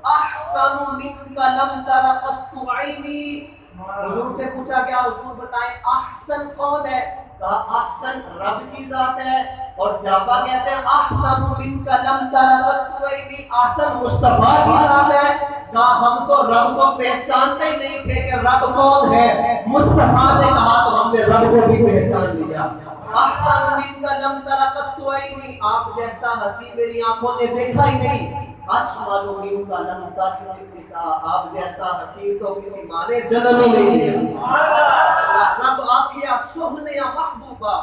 Speaker 1: احسن منک لم تر قط عینی. حضور سے پوچھا گیا حضور بتائیں احسن کون ہے؟ کہا احسن رب کی ذات ہے. اور صحابہ کہتے ہیں احسن منک لم ترقت عینی، احسن مصطفیٰ کی ذات ہے، کہا ہم تو رب کو پہچانتے ہی نہیں تھے کہ رب کون ہے، مصطفیٰ نے کہا تو ہم نے رب کو بھی پہچان لیا۔ احسن منک لم ترقت عینی، آپ جیسا ہنسی میری آنکھوں نے دیکھا ہی نہیں۔ اجمل منک لم تلد النساء، آپ جیسا حسین تو کسی ماں نے جنم ہی نہیں دیا۔ رب آکھیا سہنے یا محبوبہ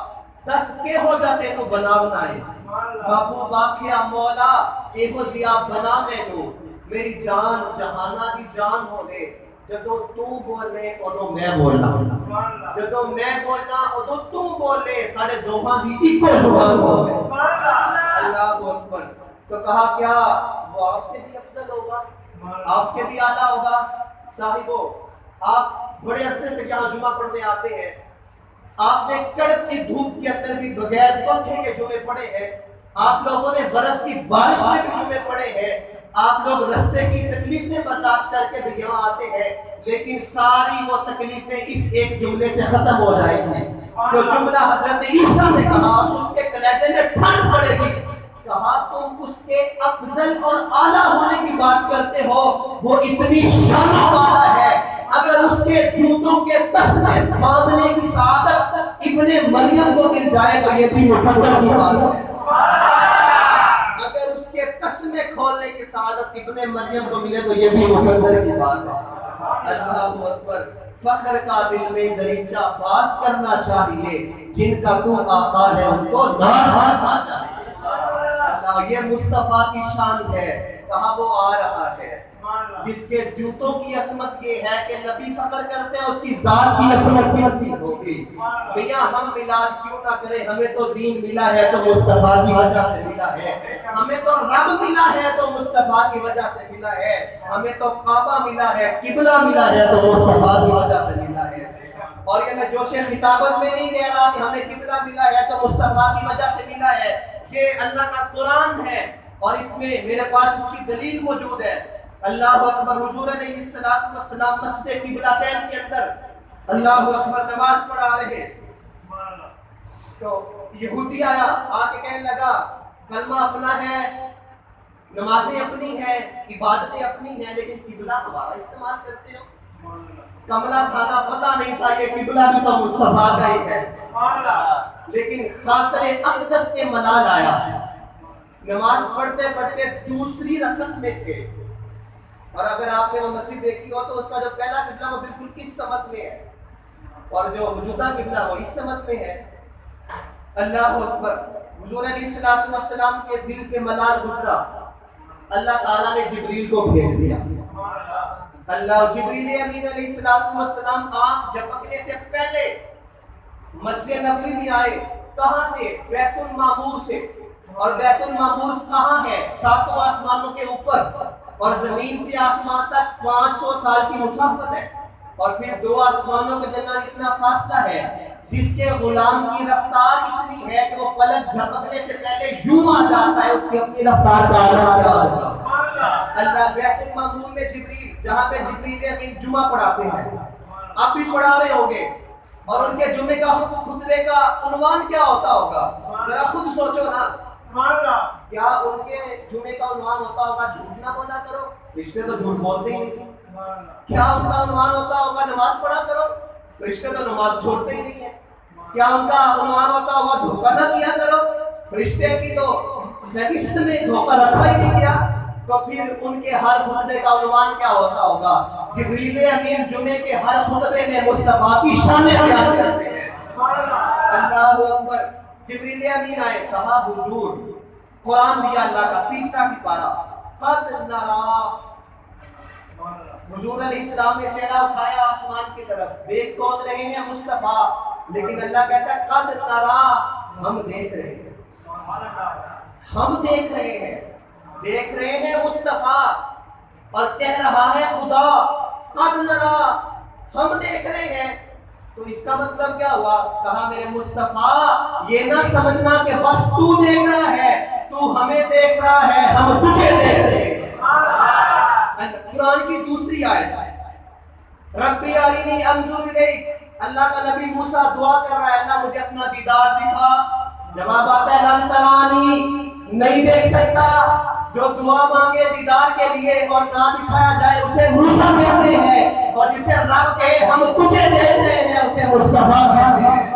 Speaker 1: دس کے ہو جاتے تو بنا بنائے، محبوب آکھیا مولا ایہو جی آپ بنا میں نو، میری جان جہانا دی جان ہوے، جدوں تو بولے ادوں میں بولنا، جدوں میں بولنا ادوں تو بولے، ساڈے دوہاں دی اکو زبان ہوے۔ اللہ اکبر۔ تو کہا کیا وہ آپ سے بھی افضل ہوگا، آپ سے بھی اعلیٰ ہوگا؟ صاحبو آپ بڑے عرصے سے جہاں جمعہ پڑھنے آتے ہیں، آپ نے کڑک کی دھوپ کے اندر بھی بغیر پنکھے کے جمعے پڑھے ہیں، آپ لوگوں نے برس کی بارش میں بھی جمعے پڑھے ہیں، آپ لوگ رستے کی تکلیفیں برداشت کر کے بھی یہاں آتے ہیں، لیکن ساری وہ تکلیفیں اس ایک جملے سے ختم ہو جائیں گی جو جملہ حضرت عیسیٰ نے کہا، اور سن کے کلیجے میں ٹھنڈ پڑے گی۔ کہا تم اس کے افضل اور اعلیٰ ہونے کی بات کرتے ہو، وہ اتنی شان والا ہے، اگر اس کے جوتوں کے تسمے باندھنے کی سعادت ابن مریم کو مل جائے تو یہ بھی مقدر کی بات ہے۔ اگر اس کے تسمے کھولنے کی سعادت ابن مریم کو ملے تو یہ بھی مقدر کی بات ہے۔ اللہ اکبر۔ فخر کا دل میں دریچہ باز کرنا چاہیے، جن کا تو آقا ہے ان کو ناز کرنا چاہیے۔ اللہ یہ مصطفیٰ کی شان ہے، کہا وہ آ رہا ہے جس کے جوتوں کی عظمت یہ ہے کہ نبی فخر کرتے ہیں اس کی ذات کی عظمت بھی ہوگی۔ میاں ہم میلاد کیوں نہ کریں، ہمیں تو دین ملا ہے تو مصطفیٰ کی وجہ سے ملا ہے، ہمیں تو رب ملا ہے تو مصطفیٰ کی وجہ سے ملا ہے، ہمیں تو کعبہ ملا ہے، قبلہ ملا ہے تو مصطفیٰ کی وجہ سے ملا ہے۔ اور یہ میں جوش خطابت میں نہیں کہہ رہا کہ ہمیں قبلہ ملا ہے تو مصطفیٰ کی وجہ سے ملا ہے، یہ اللہ کا قرآن ہے اور اس میں میرے پاس اس کی دلیل موجود ہے۔ اللہ اکبر۔ حضور علیہ السلام مسجد قبلتین کے اندر اللہ اکبر نماز پڑھا رہے تو یہودی آیا، آ کے کہنے لگا کلمہ اپنا ہے، نمازیں اپنی ہیں، عبادتیں اپنی ہیں، لیکن قبلہ ہمارا استعمال کرتے ہو۔ کملا تھانا پتہ نہیں تھا یہ قبلہ بھی تو مصطفیٰ کا ہی ہے، لیکن خاطر اقدس کے ملال آیا۔ نماز پڑھتے پڑھتے دوسری رکعت میں تھے، اور اگر آپ نے وہ مسجد دیکھی ہو تو اس کا جو پہلا قبلہ وہ بالکل اس سمت میں ہے اور جو موجودہ قبلہ وہ اس سمت میں ہے۔ اللہ اکبر۔ حضور علیہ السلام کے دل پہ ملال گزرا، اللہ تعالیٰ نے جبریل کو بھیج دیا۔ اللہ جبریل امین علیہ السلام آنکھ جھپکنے سے پہلے مسجد نبوی میں آئے۔ کہاں سے؟ بیت المعمور سے۔ اور بیت المعمور کہاں ہے؟ ساتوں آسمانوں کے اوپر، اور زمین سے آسمان تک 500 سال کی مسافت ہے، اور پھر دو آسمانوں کے درمیان اتنا فاصلہ ہے جس کے غلام کی رفتار اتنی ہے کہ وہ پلک جھپکنے سے پہلے یوں آ جاتا ہے، اس کی اپنی رفتار کا عالم کیا ہوگا۔ اللہ بیت المعمور میں جبریل، جہاں پہ جبریل امین جمعہ پڑھاتے ہیں، آپ بھی پڑھا رہے ہوں گے، اور ان کے جمعے کا خطبے کا عنوان کیا ہوتا ہوگا؟ ذرا خود سوچو نا، کیا ان کے جمعے کا عنوان ہوتا ہوگا جھوٹ نہ بولا کرو؟ رشتے تو جھوٹ بولتے ہی نہیں۔ کیا ان کا عنوان ہوتا ہوگا نماز پڑھا کرو؟ رشتے تو نماز چھوڑتے ہی نہیں ہے۔ کیا ان کا عنوان ہوتا ہوگا دھوکہ نہ کیا کرو؟ رشتے کی تو فہرست میں دھوکہ رکھا ہی نہیں گیا۔ تو پھر ان کے ہر خطبے کا عنوان کیا ہوتا ہوگا؟ جبریل امین جمعے کے ہر خطبے میں مصطفیٰ کی شانیں بیان کرتے ہیں۔ اللہ اکبر۔ جبریل امین آئے، کہا حضور، قرآن دیا اللہ کا 3 سپارہ، قد نرا۔ حضور علیہ السلام نے چہرہ اٹھایا آسمان کی طرف، دیکھ کون رہے ہیں؟ مصطفیٰ، لیکن اللہ کہتا ہے قد نرا، ہم دیکھ رہے ہیں، ہم دیکھ رہے ہیں، دیکھ رہے ہیں مصطفیٰ، اور کہہ رہا ہے خدا قد نرا، ہم دیکھ رہے ہیں۔ تو اس کا مطلب کیا ہوا؟ کہا میرے مصطفیٰ یہ نہ سمجھنا کہ بس تو دیکھ رہا ہے، تو ہمیں دیکھ رہا ہے، ہم تجھے دیکھ رہے ہیں۔ قرآن کی دوسری آیت، ربی ارینی انظر الیک، اللہ کا نبی موسیٰ دعا کر رہا ہے، اللہ مجھے اپنا دیدار دکھا۔ جواب آتا ہے لن ترانی، نہیں دیکھ سکتا. جو دعا مانگے دیدار کے لیے اور نہ دکھایا جائے اسے موسیٰ کہتے ہیں، اور جسے رب کہے ہم تجھے دیکھ رہے ہیں اسے مصطفیٰ کہتے ہیں.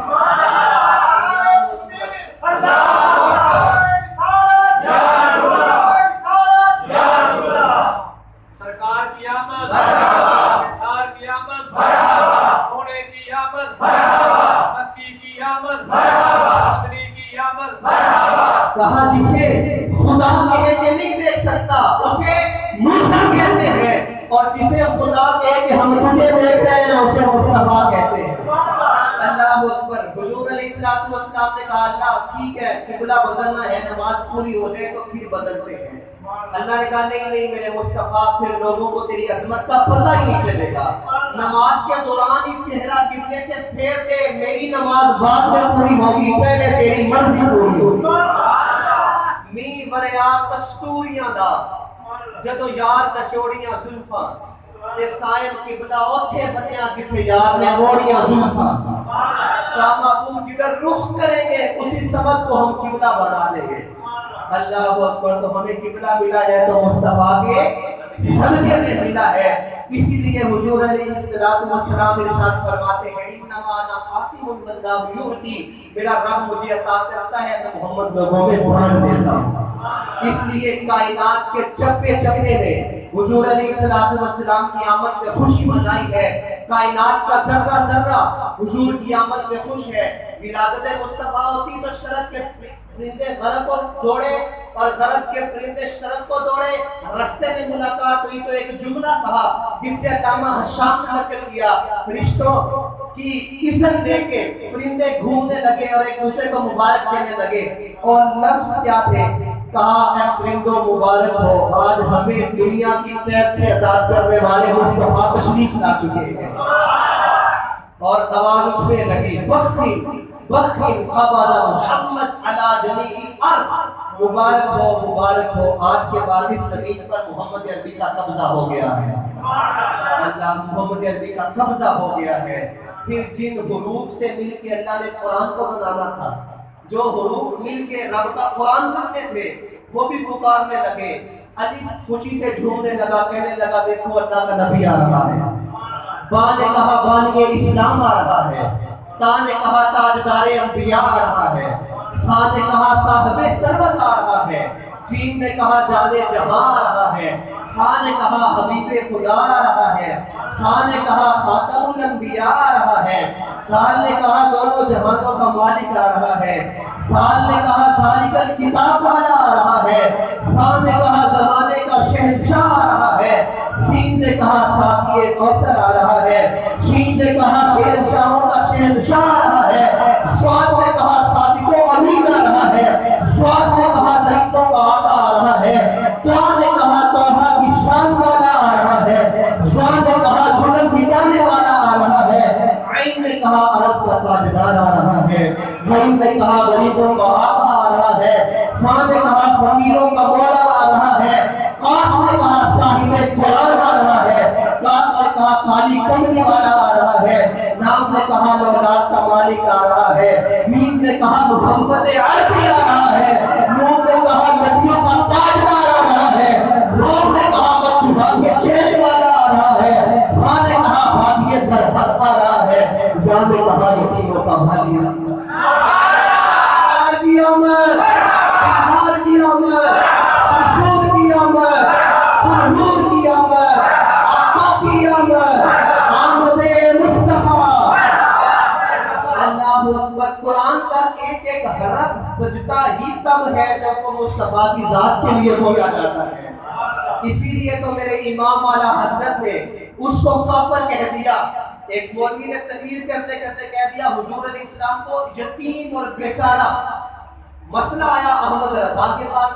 Speaker 2: سرکار کی آمد، سرکار کی آمد، سونے کی آمد، مکی کی آمد، مدنی کی آمد.
Speaker 1: کہا جسے خدا کہے کہ نہیں دیکھ سکتا اسے موسیٰ کہتے ہیں، اور جسے خدا کہے کہ ہم تجھے دیکھ رہے ہیں اسے مصطفیٰ کہتے ہیں. اللہ اکبر. حضور علیہ السلام نے کہا اللہ ٹھیک ہے قبلہ بدلنا ہے، نماز پوری ہو جائے تو پھر بدلتے ہیں. اللہ نے کہا نہیں میرے مصطفیٰ، پھر لوگوں کو تیری عظمت کا پتہ ہی نہیں چلے گا. نماز کے دوران ہی چہرہ قبلے سے پھیر دے، میری نماز بعد میں پوری ہوگی، پہلے تیری مرضی پوری ہوگی. می وریا کستوریاں دا جدو یار نچوڑیاں زلفاں تے صاحب قبلہ اوتھے بنیا جتھے یار نے موڑیاں زلفاں. کاما تم جدھر رخ کریں گے اسی سمت کو ہم قبلہ بنا دیں گے. اللہ اکبر. تو ہمیں قبلہ ملا ہے تو مصطفیٰ کے صدقے میں ملا ہے. اسی لیے حضور علیہ السلام ارشاد فرماتے ہیں انما انا قاسم اللہ یعطی، میرا رب مجھے عطا کرتا ہے میں محمد لوگوں میں بانٹ دیتا ہوں. اس لیے کائنات کے چپے چپے نے حضور علیہ السلام کی آمد پہ خوشی منائی ہے. کائنات کا ذرہ ذرہ حضور کی آمد پہ خوش ہے. ولادت مصطفیٰ ہوتی تو شرق کے پرندے غرب کو دوڑے اور غرب کے پرندے شرق کو دوڑے. رستے میں ملاقات ہوئی تو ایک جملہ کہا جس سے علامہ حشام نے نقل کیا، فرشتوں کی اذن دے کے پرندے گھومنے لگے اور ایک دوسرے کو مبارک دینے لگے. اور لفظ کیا تھے؟ کہا اے پرندوں مبارک ہو، آج ہمیں دنیا کی قید سے آزاد کرنے والے مصطفیٰ تشریف لا چکے ہیں. اور آواز اٹھنے لگی بخری بخری قبض محمد علی جمیع الارض، مبارک ہو آج کے بعد اس زمین پر محمد عربی کا قبضہ ہو گیا ہے. اللہ محمد عربی کا قبضہ ہو گیا ہے. پھر جن حروف سے مل کے اللہ نے قرآن کو بنانا تھا، جو حروف مل کے رب کا قرآن بننے تھے وہ بھی پکارنے لگے. الف خوشی سے جھومنے لگا، کہنے لگا دیکھو اللہ کا نبی آ رہا ہے. با نے کہا بانی اسلام آ رہا ہے. تا نے کہا تاجدار انبیاء آ رہا ہے. سا نے کہا صاحب سربت آ رہا ہے. جیم نے کہا جانے جہاں آ رہا ہے. ہا نے کہا حبیب خدا آ رہا ہے. خا نے کہا خاتم الانبیاء آ رہا ہے. دال نے کہا دونوں جہانوں کا مالک آ رہا ہے. سال نے کہا سالک الکتاب والا آ رہا ہے. سا نے کہا زمانے کا شہنشاہ آ رہا ہے. سین نے کہا ساقی کوثر آ رہا ہے. شین نے کہا شہنشاہوں کا شہنشاہ آ رہا ہے. سواد نے کہا صادق و امین آ رہا ہے. سواد نے کہا ضعیفوں کا آقا آ رہا ہے. تو نے کہا توبہ کی شان والا آ رہا ہے. زوان نے کہا ظلم مٹانے والا آ رہا ہے. عین نے کہا عرب کا تاجدار آ رہا ہے. غین نے کہا غریبوں کا آقا آ رہا ہے. فاں نے کہا فقیروں کا مولا آ رہا ہے. قاف نے کہا صاحب قرآن آ رہا ہے. کاف نے کہا کالی کملی والا آ رہا ہے. نام نے کہا لولاد کا مالک آ رہا ہے. میم نے کہا محمد عربی آ رہا ہے. نون نے کہا نبیوں کا تاجدار آ رہا ہے. روم نے کہا مکتوبہ کے چین والا آ رہا ہے. ہاں نے کہا ہادی برحق آ رہا ہے. جان نے کہا یتیموں کا بھالی آ رہا ہے. کی آمد، بہار کی آمد، رسول کی آمد، حضور کی آمد، آقا کی آمد، آمد مصطفیٰ. اللہ اکبر. قرآن کا ایک ایک حرف سجدہ ہی تب ہے جب وہ مصطفیٰ کی ذات کے لیے بولا جاتا ہے. اسی لیے تو میرے امام والا حضرت نے اس کو کافر کہہ دیا. ایک مولوی نے تقریر کرتے کرتے کہہ دیا حضور علیہ السلام کو یتیم اور بیچارہ. مسئلہ آیا احمد رضا کے پاس،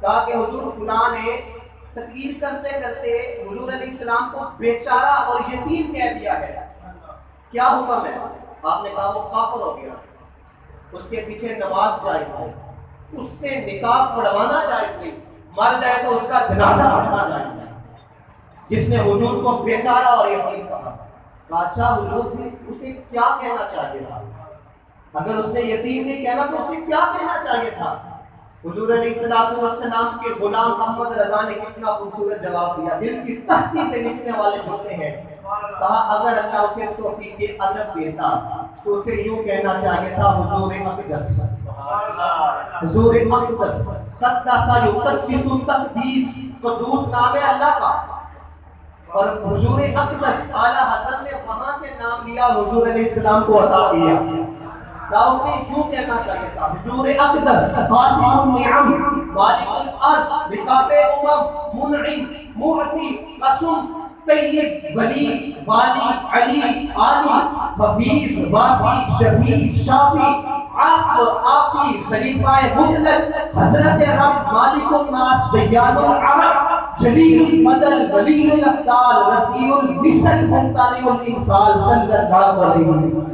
Speaker 1: کہا کہ حضور فلاں نے تقریر کرتے کرتے حضور علیہ السلام کو بیچارہ اور یتیم کہہ دیا ہے، کیا حکم ہے؟ آپ نے کہا وہ کافر ہو گیا، اس کے پیچھے نماز جائز نہیں، اس سے نکاح پڑھوانا جائز نہیں، مر جائے تو اس کا جنازہ پڑھنا جائز نہیں. جس نے حضور کو بیچارہ اور یتیم کہا، اچھا حضور نے اسے کیا کہنا چاہیے تھا؟ اگر اس نے یتیم نہیں کہنا تو اسے کیا کہنا چاہیے تھا؟ حضور علیہ السلام کے غلام احمد رضا نے کتنا خوبصورت جواب دیا، دل کی تختی پہ لکھنے والے جملے ہیں. کہا اگر اللہ اسے توفیق ادب دیتا تو اسے یوں کہنا چاہیے تھا، حضور اقدس، حضور اقدس. قدس یقدس، تقدیس قدوس نام ہے اللہ کا، اور حضور اقدس اعلیٰ حضرت نے وہاں سے نام لیا، حضور علیہ السلام کو عطا کیا. اسے یوں کہنا چاہیے تھا، حضور اقدس، قاسم النعم، مالک الارض، رکاب امم، منعم، معطی، قسم، طیب، ولی، والی، علی، عالی، حفیظ، وافی، شفیع، شافی، عفو، عافی، خلیفہ مطلق، حضرت رب، مالک الناس، دیان العرب، جلیل الفضل، ولی الافضال، رفیع المثل، ممتنع الامثال، صلی اللہ علیہ وسلم.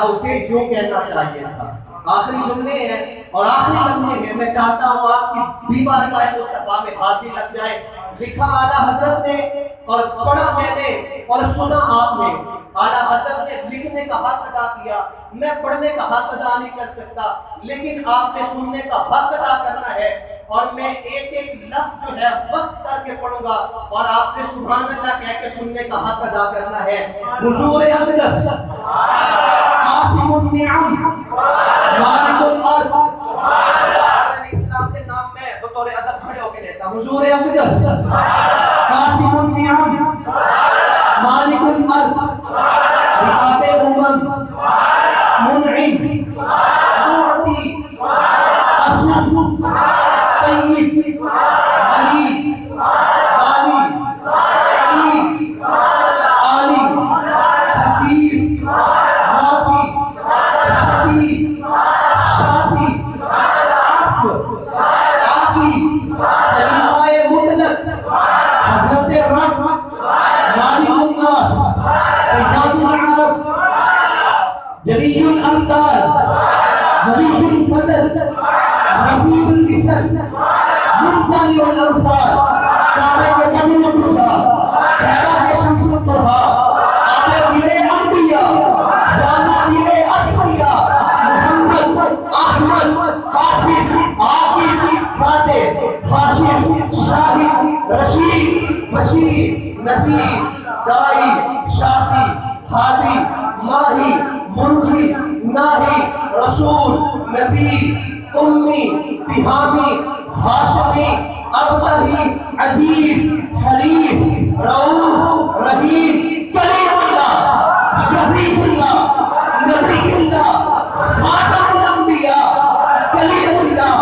Speaker 1: اسے کیوں کہنا چاہیے تھا؟ آخری جملے ہیں اور آخری لمحے ہیں، میں چاہتا ہوں آپ کی بیمار کا مصطفیٰ میں حاضری لگ جائے. لکھا اعلیٰ حضرت نے اور پڑھا میں نے اور سنا آپ نے. اعلیٰ حضرت نے لکھنے کا حق ادا کیا، میں پڑھنے کا حق ادا نہیں کر سکتا، لیکن آپ نے سننے کا حق ادا کرنا ہے. اور میں ایک ایک لفظ جو ہے وقت کر کے پڑھوں گا اور آپ نے سبحان اللہ کہہ کے سننے کا حق ادا کرنا ہے. حضور اقدس، قاسم النعم، مالک الارض. علیہ السلام کے نام میں بطور ادب کھڑے ہو کے لیتا ہوں. حضور اقدس، قاسم النعم، مالک الارض، رکاب امم، منعم، معطی، قسم، طیب، ولی، والی، علی، عالی، حفیظ، وافی، شفیع، شافی، عفو، عافی، خلیفہ مطلق، حضرت رب، مالک الناس، دیان العرب، جلیل الامثال، ولی الفضل، رفیع المثل، ممتنع الامثال. کعبے کے بنو الضحیٰ، کعبہ کے شمس الضحیٰ، آب دل انبیاء، جانا دل اصفیاء، محمد، احمد، قاسم، عاقب، فاتح، ہاشم، شاہد، رشید، بشیر، نذیر، دائی، شافی، ہادی، ماہی، منجی، ناہی، رسول، نبی، امی، تہامی، ہاشمی، ابتہی، عزیز، حریف، رؤوف، رحیم، کلیم اللہ، شفیع اللہ، نبی اللہ، خاتم الانبیاء، کلیم اللہ،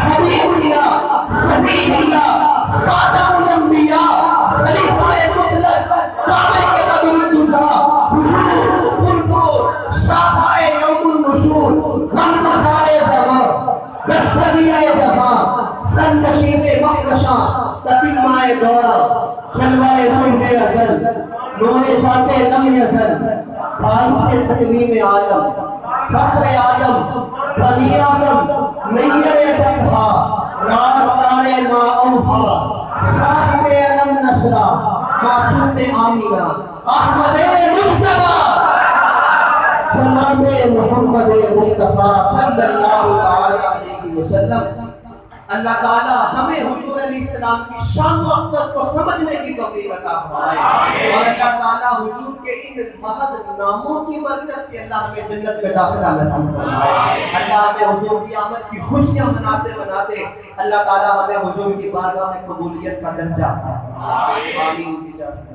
Speaker 1: حبیب اللہ، شفیع اللہ، خاتم الانبیاء، خلیفہ مطلق، کعبے کے بدر الدجا، حضور پرنور، شاہراہ یوم النشور، غم بخار زمان، بستریہ جہاں، سرنشین مہکشاں، تتمہ دورہ، جلوہ صبح ازل، نور ذات لم یزل، باعث تکریم عالم، فخر آدم، بنی آدم، نیر بطحا، راستار ما اوحا، صاحب علم نشرہ، معصوم آمینہ، احمد مصطفیٰ، جناب محمد مصطفیٰ صلی اللہ علیہ وسلم. اللہ تعالیٰ ہمیں حضور علیہ السلام کی شان و عظمت کو سمجھنے کی توفیق عطا فرمائے، اور اللہ تعالیٰ حضور کے ان محض ناموں کی برکت سے اللہ ہمیں جنت میں داخلہ نصیب فرمائے. اللہ ہمیں حضور کی آمد کی خوشیاں مناتے مناتے اللہ تعالیٰ ہمیں حضور کی بارگاہ میں قبولیت کا درجہ عطا فرمائے. آمین.